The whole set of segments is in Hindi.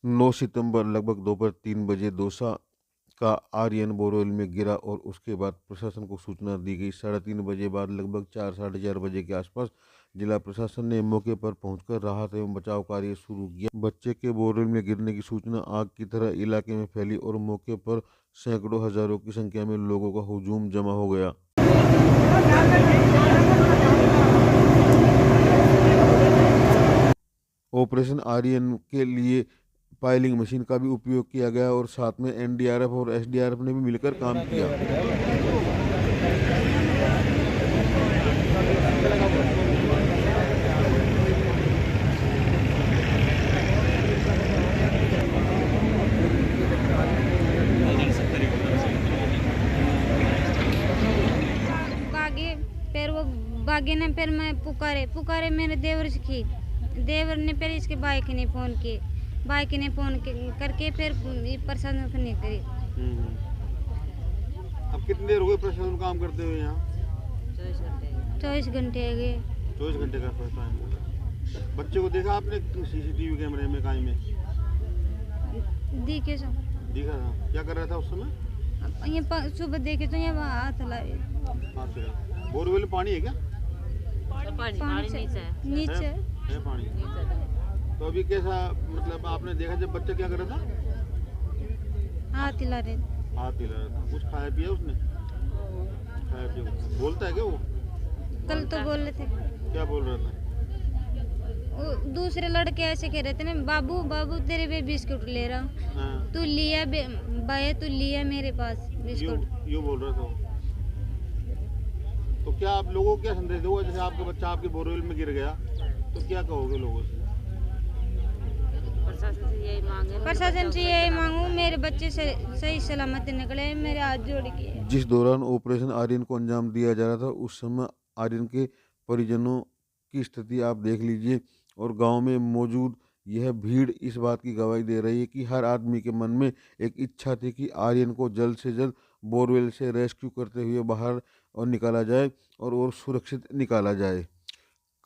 9 सितंबर लगभग दोपहर 3 बजे दौसा का आर्यन बोरवेल में गिरा और उसके बाद प्रशासन को सूचना दी गई। 3:30 बजे बाद लगभग 4 साढ़े 4 बजे के आसपास जिला प्रशासन ने मौके पर पहुंचकर राहत एवं बचाव कार्य शुरू किया। बच्चे के बोरवेल में गिरने की सूचना आग की तरह इलाके में फैली और मौके पर सैकड़ों हजारों की संख्या में लोगों का हुजूम जमा हो गया। ऑपरेशन आर्यन के लिए पाइलिंग मशीन का भी उपयोग किया गया और साथ में एनडीआरएफ और एसडीआरएफ ने भी मिलकर काम किया। भागे, फिर वो भागे ना, फिर मैं पुकारे पुकारे मेरे देवर की, देवर ने फिर इसके भाई के ने फ़ोन किए, भाई के ने फ़ोन करके फिर प्रशासन को नहीं करी। अब कितनी देर हो गई प्रशासन काम करते हुए यहाँ? 24 घंटे हो गए। 24 घंटे का फर्स्ट टाइम हो गया। बच्चे को देखा आपने सीसीटीवी कैमरे में काई में? देखे सो दिखा था, क्या कर रहा था उस समय? ये सुबह देखे तो ये वहाँ हाथ ला रहे। हाँ सर, बोरवेल में पानी है क्या? पानी से नीचे है पानी। तो अभी कैसा, मतलब आपने देखा जब बच्चा क्या कर रहा था? हाथ हिला रहे। हाथ हिला रहा था। कुछ खाया पिया उसने? खाया पिया बोलता है क्या वो? कल तो बोल रहे थे। क्या बोल रहा था? वो दूसरे लड़के ऐसे कह रहे थे ना, बाबू बाबू तेरे पे बिस्कुट ले रहा हूँ, हाँ, तू लिया भैया, तू लिया मेरे पास बिस्कुट। यूँ बोल रहा था वो। तो क्या आप लोगों को क्या संदेश दोगे, जैसे आपका बच्चा आपके बोरवेल में गिर गया तो क्या कहोगे लोगों से? प्रशासन से यही मांगू मेरे बच्चे से सही सलामत निकले, मेरे हाथ जोड़ के। जिस दौरान ऑपरेशन आर्यन को अंजाम दिया जा रहा था उस समय आर्यन के परिजनों की स्थिति आप देख लीजिए और गांव में मौजूद यह भीड़ इस बात की गवाही दे रही है कि हर आदमी के मन में एक इच्छा थी कि आर्यन को जल्द से जल्द बोरवेल से रेस्क्यू करते हुए बाहर और निकाला जाए और सुरक्षित निकाला जाए।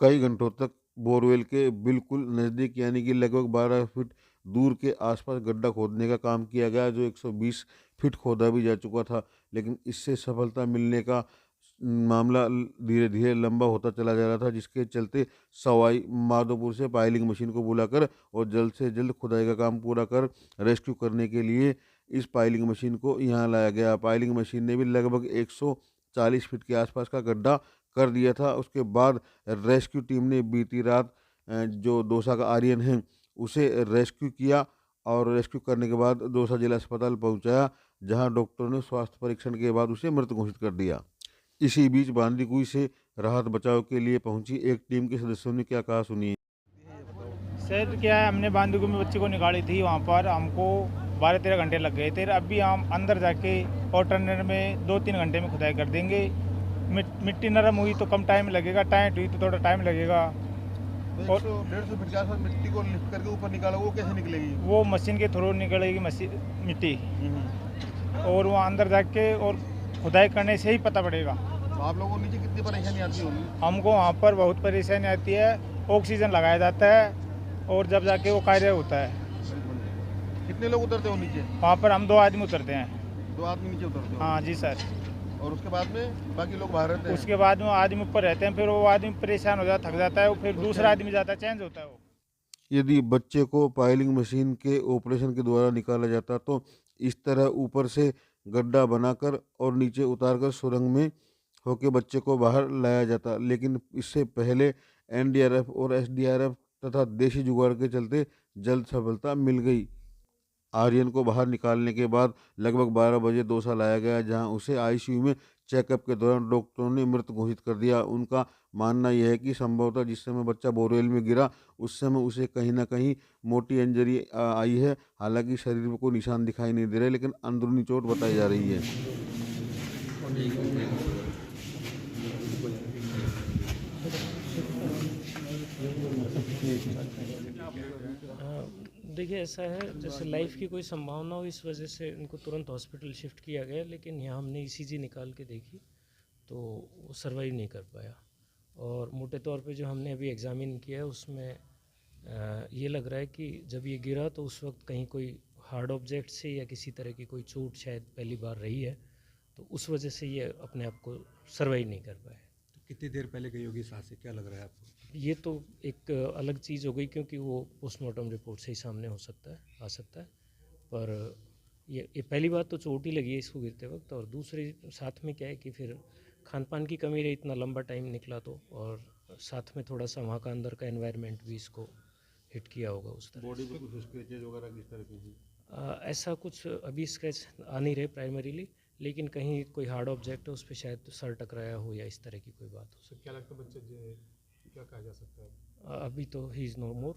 कई घंटों तक बोरवेल के बिल्कुल नज़दीक यानी कि लगभग 12 फीट दूर के आसपास गड्ढा खोदने का काम किया गया जो 120 फीट खोदा भी जा चुका था, लेकिन इससे सफलता मिलने का मामला धीरे धीरे लंबा होता चला जा रहा था, जिसके चलते सवाई माधोपुर से पाइलिंग मशीन को बुलाकर और जल्द से जल्द खुदाई का काम पूरा कर रेस्क्यू करने के लिए इस पाइलिंग मशीन को यहाँ लाया गया। पाइलिंग मशीन ने भी लगभग 140 फीट के आसपास का गड्ढा कर दिया था। उसके बाद रेस्क्यू टीम ने बीती रात जो दौसा का आर्यन है उसे रेस्क्यू किया और रेस्क्यू करने के बाद दौसा जिला अस्पताल पहुंचाया, जहां डॉक्टरों ने स्वास्थ्य परीक्षण के बाद उसे मृत घोषित कर दिया। इसी बीच बांदीकुई से राहत बचाव के लिए पहुंची एक टीम के सदस्यों ने क्या कहा, सुनिए। सर क्या है, हमने बांदीकुई में बच्चे को निकाली थी, वहाँ पर हमको 12-13 घंटे लग गए थे। अभी हम अंदर जाके और टर्नर में 2-3 घंटे में खुदाई कर देंगे। मिट्टी नरम हुई तो कम टाइम लगेगा, टाइट हुई तो थोड़ा टाइम लगेगा। और 150 फीट के आसपास मिट्टी को लिफ्ट करके ऊपर निकाला, वो कैसे निकलेगी? वो मशीन के थ्रू निकलेगी मिट्टी, और वहाँ अंदर जाके और खुदाई करने से ही पता पड़ेगा। तो आप लोगों को नीचे कितनी परेशानी आती होगी? हमको वहाँ पर बहुत परेशानी आती है। ऑक्सीजन लगाया जाता है और जब जाके वो कार्य होता है। कितने लोग उतरते हो नीचे? वहाँ पर हम 2 आदमी उतरते हैं। 2 आदमी नीचे उतरते हो? हाँ जी सर। और उसके बाद में बाकी लोग बाहर रहते हैं? उसके बाद में आदमी ऊपर रहते हैं, फिर वो आदमी परेशान हो जाता, थक जाता है, वो फिर दूसरा आदमी जाता है, चेंज होता है वो। यदि बच्चे को पाइलिंग मशीन के ऑपरेशन के द्वारा निकाला जाता तो इस तरह ऊपर से गड्ढा बनाकर और नीचे उतारकर सुरंग में होके बच्चे को बाहर लाया जाता, लेकिन इससे पहले एनडीआरएफ और एसडीआरएफ तथा देशी जुगाड़ के चलते जल्द सफलता मिल गई। आर्यन को बाहर निकालने के बाद लगभग 12 बजे दौसा लाया गया, जहां उसे आईसीयू में चेकअप के दौरान डॉक्टरों ने मृत घोषित कर दिया। उनका मानना यह है कि संभवतः जिस समय बच्चा बोरवेल में गिरा उस समय उसे कहीं ना कहीं मोटी इंजरी आई है। हालांकि शरीर में कोई निशान दिखाई नहीं दे रहे, लेकिन अंदरूनी चोट बताई जा रही है। देखिए ऐसा है, जैसे लाइफ की कोई संभावना हो इस वजह से इनको तुरंत हॉस्पिटल शिफ्ट किया गया, लेकिन यहाँ हमने ईसीजी निकाल के देखी तो वो सर्वाइव नहीं कर पाया। और मोटे तौर पे जो हमने अभी एग्ज़ामिन किया है उसमें ये लग रहा है कि जब ये गिरा तो उस वक्त कहीं कोई हार्ड ऑब्जेक्ट से या किसी तरह की कोई चोट शायद पहली बार रही है, तो उस वजह से ये अपने आप को सर्वाइव नहीं कर पाए। तो कितनी देर पहले गई होगी सांसें, क्या लग रहा है आपको? ये तो एक अलग चीज़ हो गई, क्योंकि वो पोस्टमार्टम रिपोर्ट से ही सामने आ सकता है। पर ये पहली बात तो चोट ही लगी है इसको गिरते वक्त, और दूसरी साथ में क्या है कि फिर खान पान की कमी रही, इतना लंबा टाइम निकला तो, और साथ में थोड़ा सा वहाँ का अंदर का एनवायरनमेंट भी इसको हिट किया होगा उस तरह। बॉडी पे कुछ स्क्रैचेज वगैरह किस तरह के हैं? ऐसा कुछ अभी स्क्रैच आ नहीं रहे प्राइमरीली, लेकिन कहीं कोई हार्ड ऑब्जेक्ट है उस पर शायद सर टकराया हो या इस तरह की कोई बात हो सकती क्या लगता है बच्चे क्या कहा जा सकता है? है। अभी तो ही इज़ नो मोर।